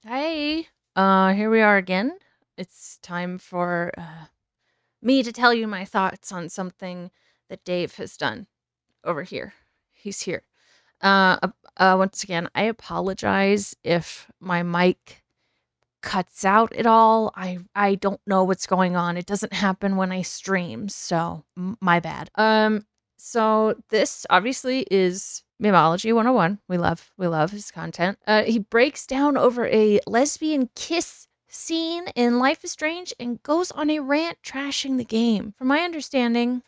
Hey, here we are again. It's time for me to tell you my thoughts on something that Dave has done over here. He's here. Once again, I apologize if my mic cuts out at all. I don't know what's going on. It doesn't happen when I stream, so my bad. So this obviously is Memology 101. We love his content. He breaks down over a lesbian kiss scene in Life is Strange and goes on a rant trashing the game. From my understanding,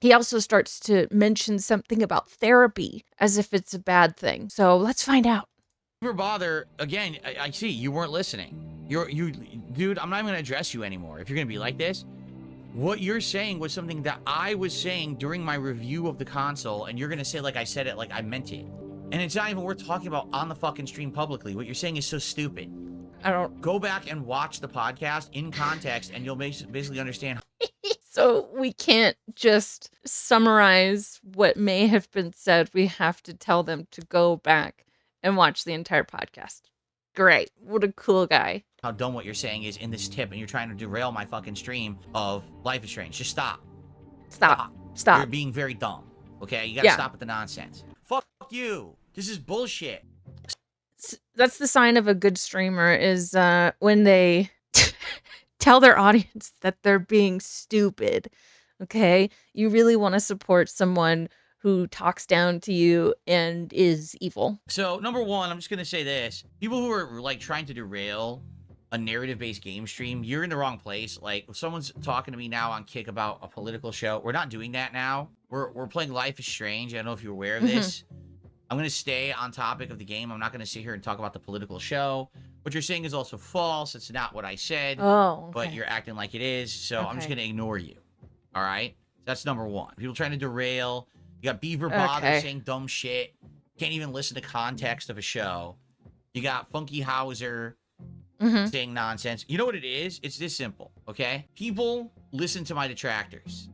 he also starts to mention something about therapy as if it's a bad thing. So let's find out. Never bother again. I see you weren't listening. Dude. I'm not even gonna address you anymore. If you're gonna be like this, what you're saying was something that I was saying during my review of the console, and you're gonna say like I said it, like I meant it, and it's not even worth talking about on the fucking stream publicly. What you're saying is so stupid. I don't Go back and watch the podcast in context, and you'll basically understand. So we can't just summarize what may have been said. We have to tell them to go back and watch the entire podcast. Great. What a cool guy. How dumb what you're saying is in this tip, and you're trying to derail my fucking stream of Life is Strange. Just stop. Stop. You're being very dumb. Okay? You gotta stop with the nonsense. Fuck you. This is bullshit. That's the sign of a good streamer is when they tell their audience that they're being stupid. Okay? You really want to support someone who talks down to you and is evil. So, number one, I'm just gonna say this. People who are like trying to derail a narrative-based game stream, you're in the wrong place. Like, if someone's talking to me now on Kick about a political show, we're not doing that now. We're playing Life is Strange. I don't know if you're aware of this. I'm gonna stay on topic of the game. I'm not gonna sit here and talk about the political show. What you're saying is also false. It's not what I said. Oh, okay. But you're acting like it is. So I'm just gonna ignore you. All right? That's number one. People trying to derail. You got Beaver Bother saying dumb shit. Can't even listen to context of a show. You got Funky Hauser saying nonsense. You know what it is? It's this simple, okay? People listen to my detractors.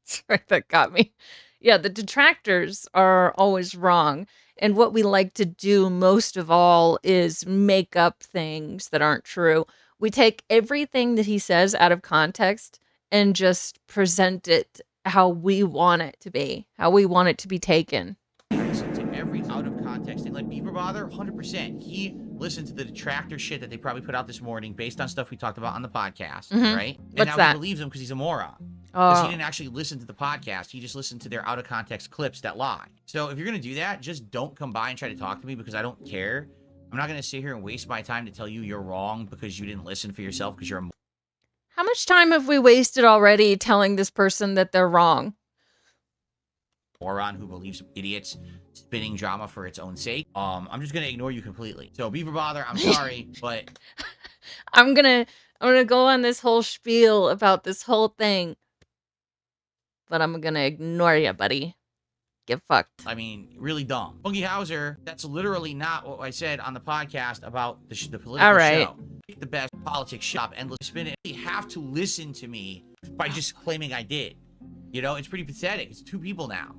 Sorry, that got me. Yeah, the detractors are always wrong. And what we like to do most of all is make up things that aren't true. We take everything that he says out of context and just present it how we want it to be, how we want it to be taken. Listen to every out of context thing. Like Beaver Bother, 100%. He listened to the detractor shit that they probably put out this morning based on stuff we talked about on the podcast, right? And What's now that? he believes him because he's a moron. Because he didn't actually listen to the podcast. He just listened to their out of context clips that lie. So if you're going to do that, just don't come by and try to talk to me because I don't care. I'm not going to sit here and waste my time to tell you you're wrong because you didn't listen for yourself because you're a How much time have we wasted already telling this person that they're wrong? moron who believes idiots spinning drama for its own sake. I'm just going to ignore you completely. So Beaver Bother, I'm sorry, but I'm gonna go on this whole spiel about this whole thing, but I'm gonna ignore you, buddy. Get fucked. I mean, really dumb. Funky Hauser, that's literally not what I said on the podcast about the political show. The best politics shop, endless spin it. You have to listen to me by just claiming I did. You know, it's pretty pathetic. It's two people now.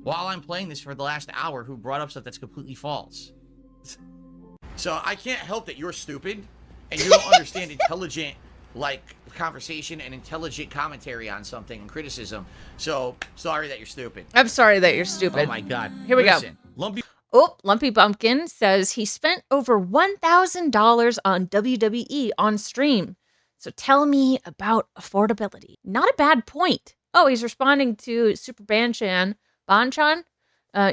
While I'm playing this for the last hour who brought up stuff that's completely false. So I can't help that you're stupid and you don't understand intelligent, like, conversation and intelligent commentary on something and criticism. So sorry that you're stupid. I'm sorry that you're stupid. Oh my god. Here we go. Lumpy Bumpkin says he spent over $1,000 on WWE on stream. So tell me about affordability. Not a bad point. Oh, he's responding to Super Banchan. Banchan?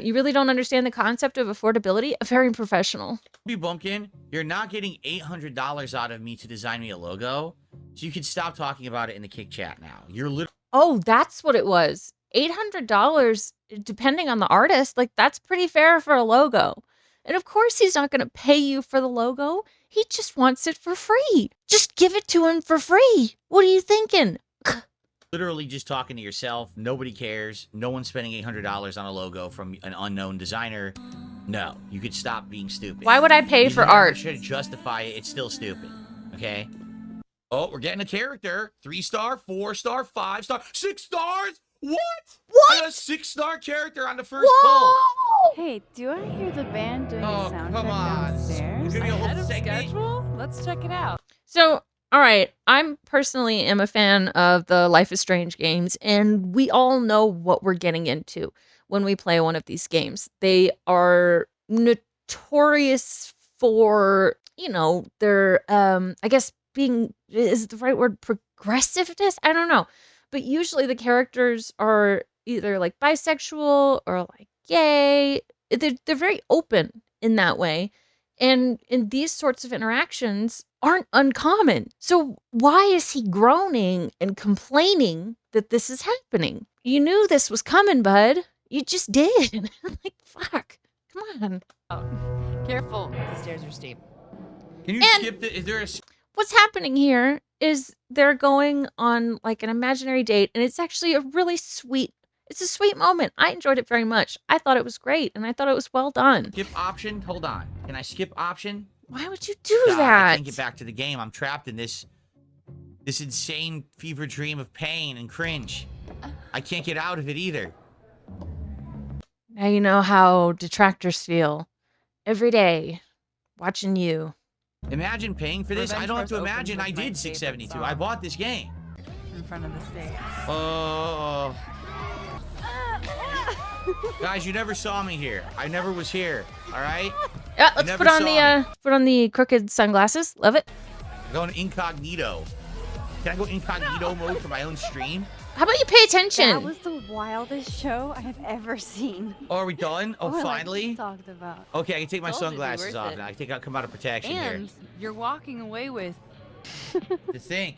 You really don't understand the concept of affordability? Very professional. Lumpy Bumpkin, you're not getting $800 out of me to design me a logo. So you can stop talking about it in the Kick chat now. You're literally... Oh, that's what it was. $800, depending on the artist, like that's pretty fair for a logo. And of course he's not going to pay you for the logo. He just wants it for free. Just give it to him for free. What are you thinking? Literally just talking to yourself. Nobody cares. No one's spending $800 on a logo from an unknown designer. No, you could stop being stupid. Why would I pay for art? You should justify it. It's still stupid. Okay? Oh, we're getting a character. 3-star, 4-star, 5-star, 6 stars? What? What? I got a 6-star character on the first poll. Hey, do I hear the band doing Oh, a sound come check on. downstairs? There's gonna be a Ahead whole of segment. schedule? Let's check it out. So, all right, I'm personally am a fan of the Life is Strange games, and we all know what we're getting into when we play one of these games. They are notorious for, their I guess being is the right word progressiveness? I don't know. But usually the characters are either like bisexual or like gay. They're very open in that way. And these sorts of interactions aren't uncommon. So why is he groaning and complaining that this is happening? You knew this was coming, bud. You just did. Like, fuck. Come on. Careful, the stairs are steep. Can you And- skip the? Is there a? What's happening here is they're going on like an imaginary date, and it's actually a really sweet. It's a sweet moment. I enjoyed it very much. I thought it was great, and I thought it was well done. Skip option? Hold on. Can I skip option? Why would you do God, that? I can't get back to the game. I'm trapped in this insane fever dream of pain and cringe. I can't get out of it either. Now you know how detractors feel. Every day, watching you. Imagine paying for this. I Revenge don't have to Force imagine opens I with my did favorite 672. song. I bought this game. In front of the stairs. Oh. Guys, you never saw me here. I never was here. All right? Yeah, let's never put on saw the crooked sunglasses. Love it. I'm going incognito. Can I go incognito mode for my own stream? How about you pay attention? That was the wildest show I have ever seen. Oh, are we done? Oh, I like finally? what you talked about. Okay, I can take my Told you it'd be sunglasses worth off it. now. I think I'll come out of protection here. And you're walking away with. To think,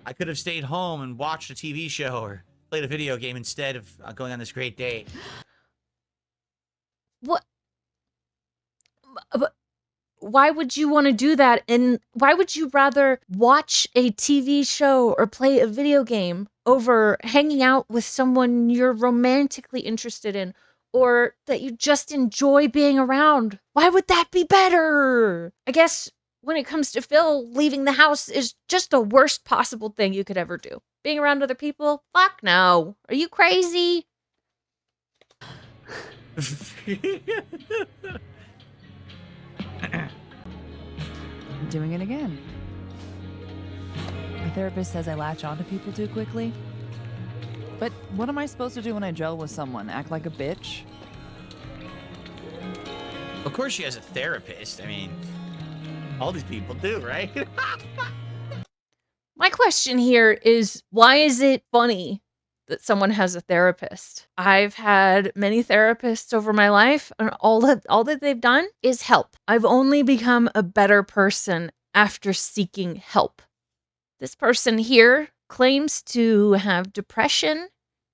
I could have stayed home and watched a TV show or played a video game instead of going on this great date. What? But why would you want to do that? And why would you rather watch a TV show or play a video game over hanging out with someone you're romantically interested in or that you just enjoy being around? Why would that be better? I guess when it comes to Phil, leaving the house is just the worst possible thing you could ever do. Being around other people? Fuck no. Are you crazy? I'm doing it again. My therapist says I latch onto people too quickly. But what am I supposed to do when I gel with someone? Act like a bitch? Of course she has a therapist. I mean, all these people do, right? My question here is, why is it funny that someone has a therapist? I've had many therapists over my life, and all that they've done is help. I've only become a better person after seeking help. This person here claims to have depression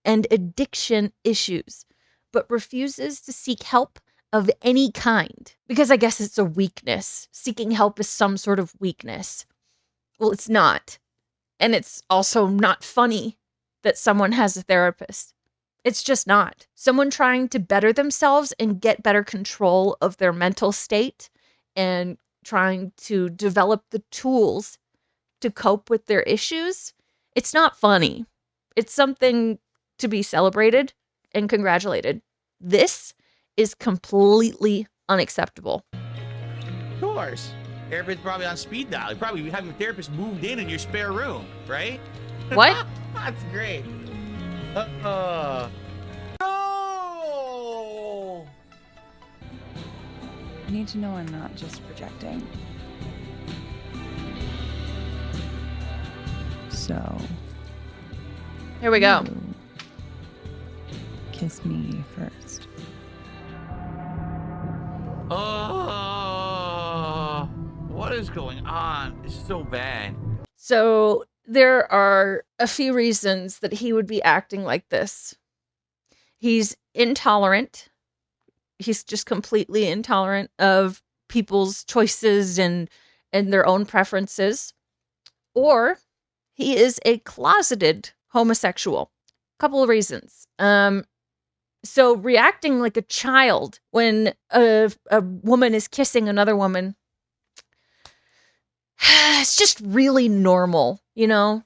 and addiction issues, but refuses to seek help of any kind because I guess it's a weakness. Seeking help is some sort of weakness. Well, it's not. And it's also not funny that someone has a therapist. It's just not. Someone trying to better themselves and get better control of their mental state and trying to develop the tools to cope with their issues. It's not funny. It's something to be celebrated and congratulated. This is completely unacceptable. Of course. Therapist probably on speed dial. You probably have your therapist moved in your spare room, right? What? That's great. No! I need to know I'm not just projecting. So. Here we go. you Kiss me first. Oh, what is going on? It's so bad. So there are a few reasons that he would be acting like this. He's intolerant. He's just completely intolerant of people's choices and their own preferences. Or he is a closeted homosexual. Couple of reasons. So reacting like a child when a woman is kissing another woman, it's just really normal, you know?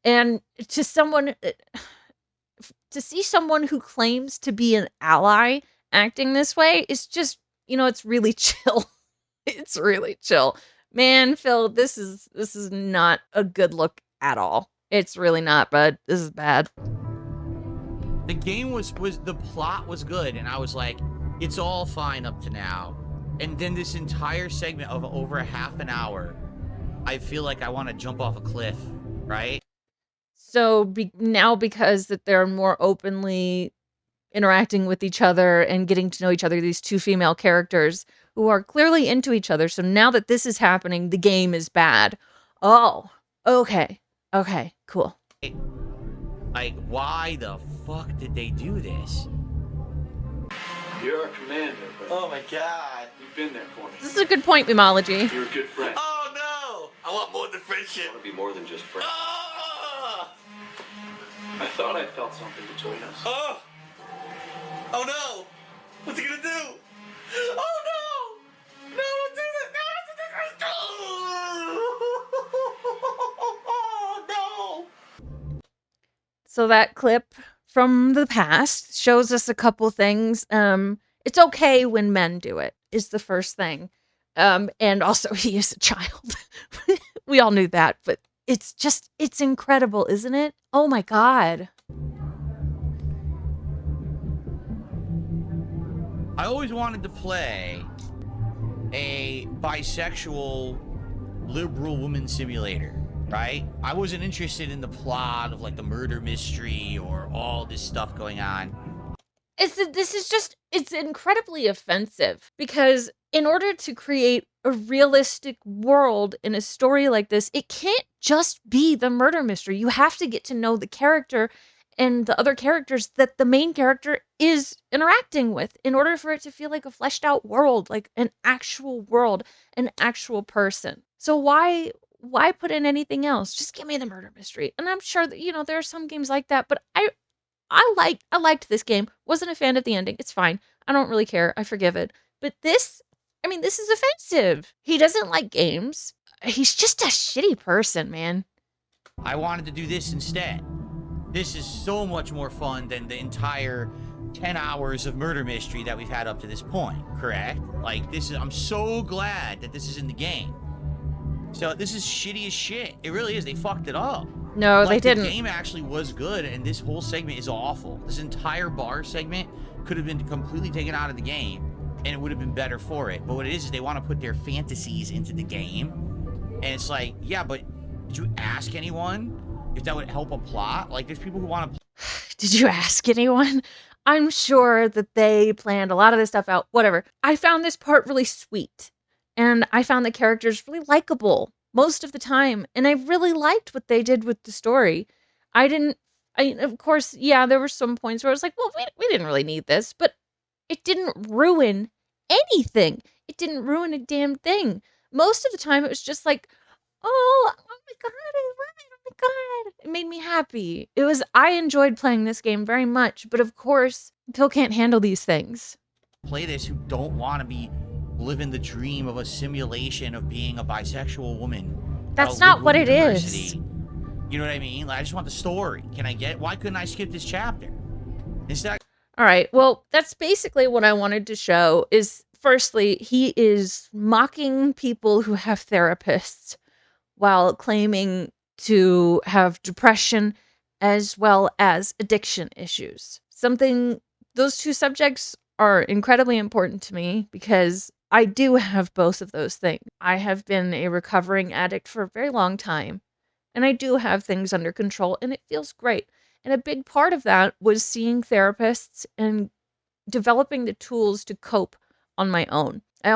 And to see someone who claims to be an ally acting this way is just, it's really chill. It's really chill. Man, Phil, this is not a good look at all. It's really not, bud. This is bad. The game was the plot was good, and I was like, it's all fine up to now. And then this entire segment of over a half an hour, I feel like I want to jump off a cliff, right? So now because that they're more openly interacting with each other and getting to know each other, these two female characters who are clearly into each other. So now that this is happening, the game is bad. Oh, okay. Okay, cool. Like, why the fuck did they do this? You're our commander, but Oh my god. you've been there for me. This is a good point, Mimology. You're a good friend. Oh no! I want more than friendship. I want to be more than just friends. Oh! I thought I felt something between us. Oh! Oh no! What's he gonna do? Oh no! No, don't do that! No, don't do that! No! So that clip from the past shows us a couple things. It's okay when men do it, is the first thing. And also he is a child. We all knew that, but it's incredible, isn't it? Oh my god. I always wanted to play a bisexual liberal woman simulator, right? I wasn't interested in the plot of like the murder mystery or all this stuff going on. It's incredibly offensive because in order to create a realistic world in a story like this, it can't just be the murder mystery. You have to get to know the character and the other characters that the main character is interacting with in order for it to feel like a fleshed out world, like an actual world, an actual person. So why put in anything else? Just give me the murder mystery. And I'm sure that, there are some games like that, but I liked this game. Wasn't a fan of the ending. It's fine. I don't really care. I forgive it. But this is offensive. He doesn't like games. He's just a shitty person, man. I wanted to do this instead. This is so much more fun than the entire 10 hours of murder mystery that we've had up to this point, correct? Like, I'm so glad that this is in the game. So this is shitty as shit. It really is. They fucked it up. No, they didn't. The game actually was good, and this whole segment is awful. This entire bar segment could have been completely taken out of the game, and it would have been better for it. But what it is they want to put their fantasies into the game, and it's like, yeah, but did you ask anyone if that would help a plot? Like, there's people who want to... Did you ask anyone? I'm sure that they planned a lot of this stuff out. Whatever. I found this part really sweet, and I found the characters really likable most of the time, and I really liked what they did with the story. Of course, yeah, there were some points where I was like, well, we didn't really need this, but it didn't ruin anything. It didn't ruin a damn thing. Most of the time, it was just like, oh my god, I love it, oh my god. It made me happy. I enjoyed playing this game very much, but of course, Phil can't handle these things. Play this who don't want to be living the dream of a simulation of being a bisexual woman. That's not what it is. You know what I mean? Like, I just want the story. Why couldn't I skip this chapter? Instead, all right. Well, that's basically what I wanted to show is, firstly, he is mocking people who have therapists while claiming to have depression as well as addiction issues. Those two subjects are incredibly important to me because I do have both of those things. I have been a recovering addict for a very long time, and I do have things under control, and it feels great. And a big part of that was seeing therapists and developing the tools to cope on my own. I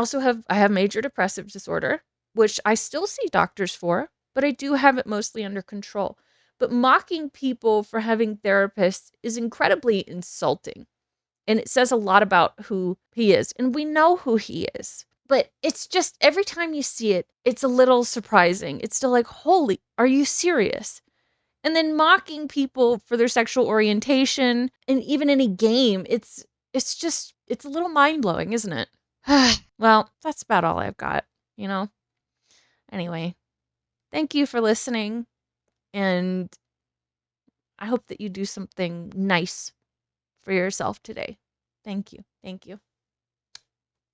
have major depressive disorder, which I still see doctors for, but I do have it mostly under control. But mocking people for having therapists is incredibly insulting. And it says a lot about who he is. And we know who he is. But it's just, every time you see it, it's a little surprising. It's still like, holy, are you serious? And then mocking people for their sexual orientation, and even in a game, it's a little mind-blowing, isn't it? Well, that's about all I've got, Anyway, thank you for listening, and I hope that you do something nice for yourself today. Thank you. Thank you.